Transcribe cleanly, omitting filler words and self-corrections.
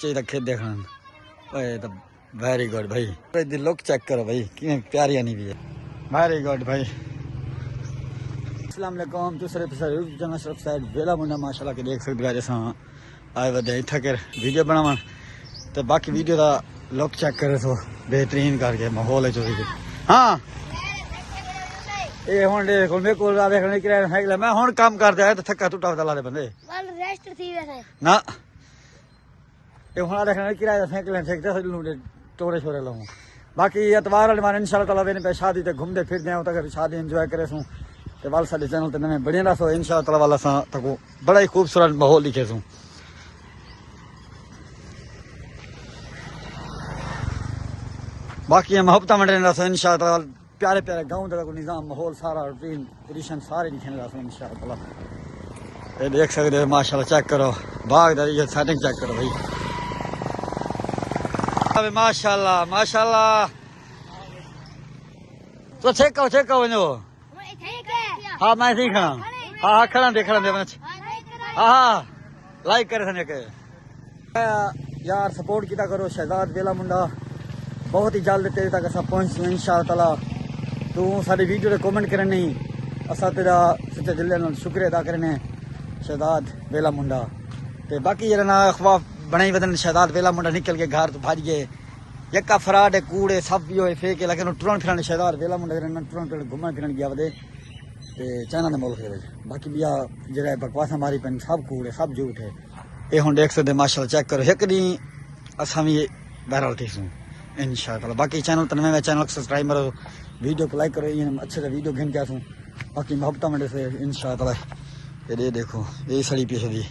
چاہیے کھیت دیکھنا ویری گڈ بھائی لک چیک کرو بھائی کیوں پیاری نہیں بھی ہے ویری گڈ بھائی السلام علیکم دوسرے چینل صرف سائڈ ویلا منڈا ماشاء اللہ کے دیکھ سکتے ہیں جیسا آئے ودے اتنا کر ویڈیو بناو تو باقی ویڈیو کا لک چیک کرے تو بہترین کر کے ماحول ہے چوری ہاں یہ ہوں دیکھو میرے کو دیکھنے کرایہ میں ہوں کام کرتا ہے تو تھکا ٹوٹا ہوتا لا دے بندے نہ یہ ہوں دیکھنا کرایہ پھینک لیں پھینکتے ٹورے شورے لاؤں باقی اتوار والے مارے ان شاء اللہ تعالیٰ وینے پہ شادی تے گھومتے پھرتے ہیں تک شادی انجوائے کرے سوں تے وال سارے چینل تے نویں بڑھیا رہو ان شاء اللہ تعالیٰ والا سا تکو بڑا ہی خوبصورت ماحول لکھے سوں باقی محبت منڈے رہو ان شاء اللہ تعالیٰ پیارے پیارے گاؤں کا نظام ماحول سارا روٹین ٹریڈیشن سارے لکھے رہو ان شاء اللہ تعالیٰ یہ دیکھ سکتے ہو ماشاء اللہ چیک کرو باغ داری سیٹنگ چیک کرو بھائی ماشاء اللہ تو چھکو ونجو ہاں میں صحیح کھڑا ہاں ہاں کھڑا دے ہاں ہاں لائک کرے سنے کہ یار سپورٹ کیتا کرو شہزاد ویلا منڈا بہت ہی جلد تیرے تک اصا پہنچ ان شاء اللہ تعالیٰ تو ساری ویڈیو تے کامنٹ کرنے نہیں اصا تیرا سچے دل نال شکریہ ادا کرنے شہزاد ویلا منڈا تے باقی جڑا نا اخواف بنائی ودن شہزاد ویلا منڈا نکل کے گھر تو بھاج گئے یکا فراڈ ہے کوڑے سب بھی ہوئے فیک ہے لیکن ٹرن پھرن شہزاد ویلا منڈا ٹرن پھرن گھومن پھرن گیا ودے تے چائنا دے ملک دے وچ باقی بیا جڑا بکواساں ماری پن سب کوڑے سب جھوٹ ہے اے ہن دیکھ سکدے ماشاءاللہ چیک کرو ایک دی اساں وی بہرحال ٹھیک سوں ان شاء اللہ باقی چینل تنویں میں چینل سبسکرائب کرو ویڈیو کو لائک کرو یہ اچھے سے ویڈیو گھن کے سوں باقی محبت منڈے سے ان شاء اللہ یہ دیکھو یہ سڑی پیش دی